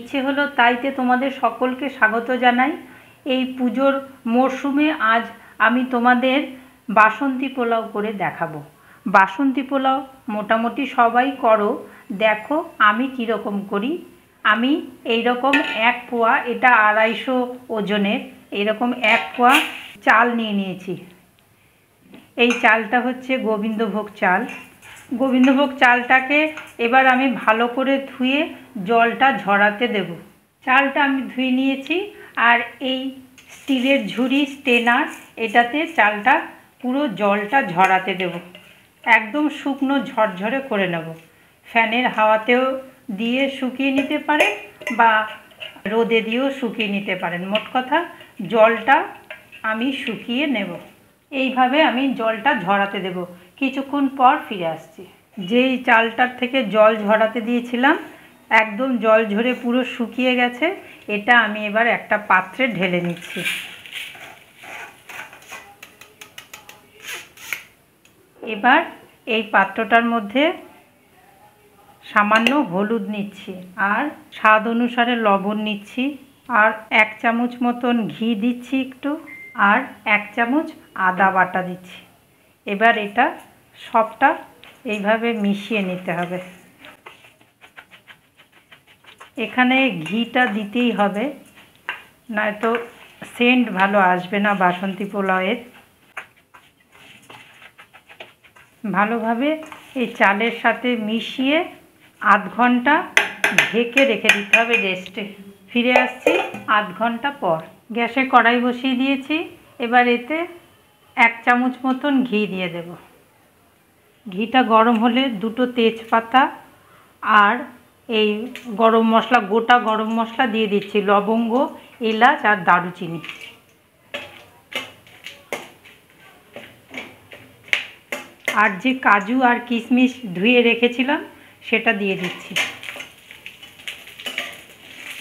ইচ্ছে হলো তাইতে তোমাদের সকলকে স্বাগত জানাই। এই পুজোর মরশুমে আজ আমি তোমাদের বাসন্তী পোলাও করে দেখাবো। বাসন্তী পোলাও মোটামুটি সবাই করো, দেখো আমি কীরকম করি। আমি এইরকম 1 পোয়া, এটা 250 ওজনের, এইরকম 1 পোয়া চাল নিয়ে নিয়েছি। এই চালটা হচ্ছে গোবিন্দভোগ চাল। গোবিন্দভোগ চালটাকে এবার আমি ভালো করে ধুয়ে জলটা ঝরাতে দেব। চালটা আমি ধুয়ে নিয়েছি, আর এই স্টিলের ঝুড়ি স্টেনার, এটাতে চালটা পুরো জলটা ঝরাতে দেব। একদম শুকনো ঝরঝরে করে নেব। ফ্যানের হাওয়াতেও দিয়ে শুকিয়ে নিতে পারেন বা রোদে দিয়েও শুকিয়ে নিতে পারেন। মোট কথা জলটা আমি শুকিয়ে নেব। এইভাবে আমি জলটা ঝরাতে দেব। কিছুক্ষণ পর ফিরে আসছি। যেই চালটার থেকে জল ঝরাতে দিয়েছিলাম একদম জল ঝরে পুরো শুকিয়ে গেছে। এটা আমি এবার একটা পাত্রে ঢেলে নিচ্ছি। এবার এই পাত্রটার মধ্যে সামান্য হলুদ নিচ্ছি, আর স্বাদ অনুসারে লবণ নিচ্ছি, আর 1 চামচ মতন ঘি দিচ্ছি একটু, আর 1 চামচ আদা বাটা দিচ্ছি। এবার এটা সবটা এইভাবে মিশিয়ে নিতে হবে। এখানে ঘিটা দিতেই হবে, নয়তো সেন্ট ভালো আসবে না বাসন্তী পোলাওয়ের। ভালোভাবে এই চালের সাথে মিশিয়ে আধ ঘন্টা ঢেকে রেখে দিতে হবে রেস্টে। ফিরে আসছি আধ ঘন্টা পর। গ্যাসে কড়াই বসিয়ে দিয়েছি। এবার এতে 1 চামচ মতন ঘি দিয়ে দেব। ঘিটা গরম হলে 2টো তেজপাতা আর এই গরম মশলা, গোটা গরম মশলা দিয়ে দিচ্ছি, লবঙ্গ, এলাচ আর দারুচিনি। আর যে কাজু আর কিশমিশ ধুয়ে রেখেছিলাম সেটা দিয়ে দিচ্ছি।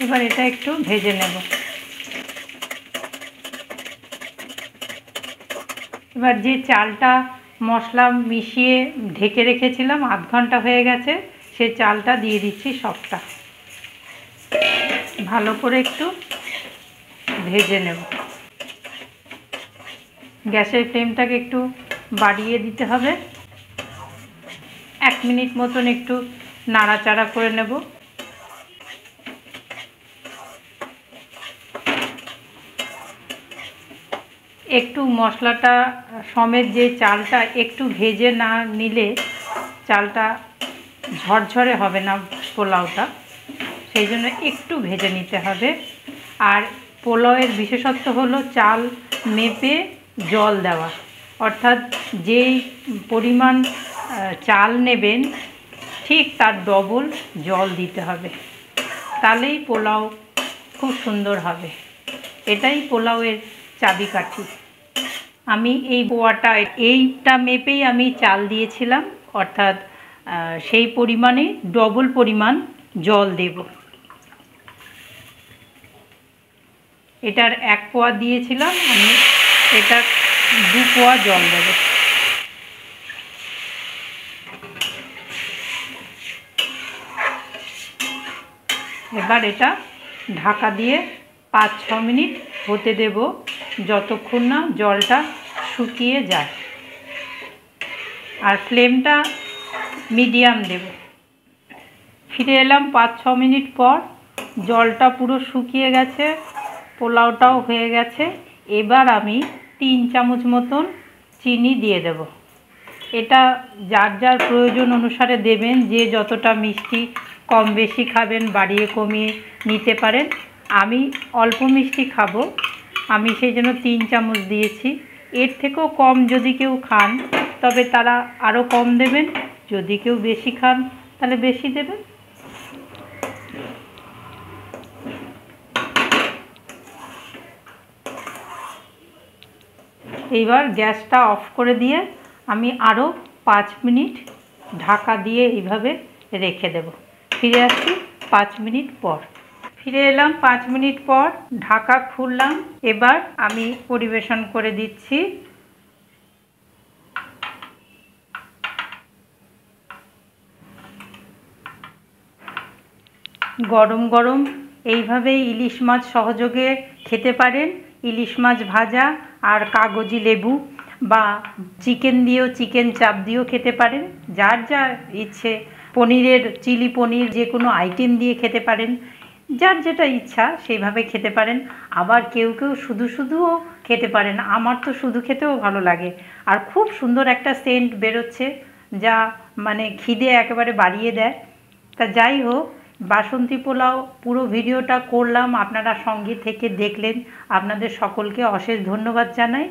এবার এটা একটু ভেজে নেব। এবার যে চালটা মশলা মিশিয়ে ঢেকে রেখেছিলাম, আধ ঘন্টা হয়ে গেছে, সে চালটা দিয়ে দিচ্ছি সবটা। ভালো করে একটু ভেজে নেব। গ্যাসের ফ্লেমটাকে একটু বাড়িয়ে দিতে হবে। 1 মিনিট মতন একটু নাড়াচাড়া করে নেব। একটু মশলাটা সমেত যে চালটা একটু ভেজে না নিলে চালটা ঝরঝরে হবে না পোলাওটা, সেই জন্য একটু ভেজে নিতে হবে। আর পোলাওয়ের বিশেষত্ব হলো চাল মেপে জল দেওয়া, অর্থাৎ যেই পরিমাণ চাল নেবেন ঠিক তার ডবল জল দিতে হবে, তাহলেই পোলাও খুব সুন্দর হবে। এটাই পোলাওয়ের চাবিকাঠি। আমি এই পোয়াটা এইটা মেপেই আমি চাল দিয়েছিলাম, অর্থাৎ সেই পরিমাণে ডবল পরিমাণ জল দেব। এটার 1 পোয়া দিয়েছিলাম, আমি এটা 2 পোয়া জল দেব। এবার এটা ঢাকা দিয়ে 5-6 মিনিট হতে দেব, যতক্ষণ না জলটা শুকিয়ে যায়। আর ফ্লেমটা মিডিয়াম দেব। ফিরে এলাম 5-6 মিনিট পর। জলটা পুরো শুকিয়ে গেছে, পোলাওটাও হয়ে গেছে। এবার আমি 3 চামচ মতন চিনি দিয়ে দেব। এটা যার যার প্রয়োজন অনুসারে দেবেন, যে যতটা মিষ্টি কম বেশি খাবেন বাড়িয়ে কমিয়ে নিতে পারেন। আমি অল্প মিষ্টি খাবো, আমি সেই জন্য 3 চামচ দিয়েছি। এর থেকেও কম যদি কেউ খান তবে তারা আরও কম দেবেন, যদি কেউ বেশি খান তাহলে বেশি দেবেন। এইবার গ্যাসটা অফ করে দিয়ে আমি আরও 5 মিনিট ঢাকা দিয়ে এইভাবে রেখে দেব। ফিরে আসছি 5 মিনিট পর। ফিরে এলাম 5 মিনিট পর, ঢাকা খুললাম। এবার আমি পরিবেশন করে দিচ্ছি। গরম গরম এইভাবেই ইলিশ মাছ সহযোগে খেতে পারেন। ইলিশ মাছ ভাজা আর কাগজি লেবু, বা চিকেন দিয়েও, চিকেন চাপ দিয়েও খেতে পারেন, যার যা ইচ্ছে। পনিরের, চিলি পনির, যে কোনো আইটেম দিয়ে খেতে পারেন, যার যেটা ইচ্ছা সেইভাবে খেতে পারেন। আবার কেউ কেউ শুধু শুধুও খেতে পারেন, আমার তো শুধু খেতেও ভালো লাগে। আর খুব সুন্দর একটা সেন্ট বেরোচ্ছে, যা মানে খিদে একেবারে বাড়িয়ে দেয়। তা যাই হোক, বাসন্তী পোলাও পুরো ভিডিওটা করলাম, আপনারা সঙ্গে থেকে দেখলেন, আপনাদের সকলকে অশেষ ধন্যবাদ জানাই।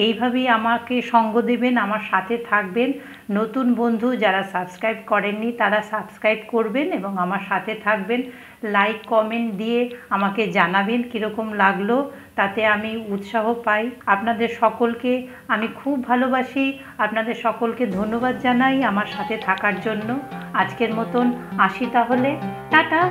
এইভাবেই আমাকে সঙ্গ দেবেন, আমার সাথে থাকবেন। নতুন বন্ধু যারা সাবস্ক্রাইব করেননি তারা সাবস্ক্রাইব করবেন এবং আমার সাথে থাকবেন। লাইক কমেন্ট দিয়ে আমাকে জানাবেন কীরকম লাগলো, তাতে আমি উৎসাহ পাই। আপনাদের সকলকে আমি খুব ভালোবাসি, আপনাদের সকলকে ধন্যবাদ জানাই আমার সাথে থাকার জন্য। আজকের মতন আসি তাহলে, টাটা।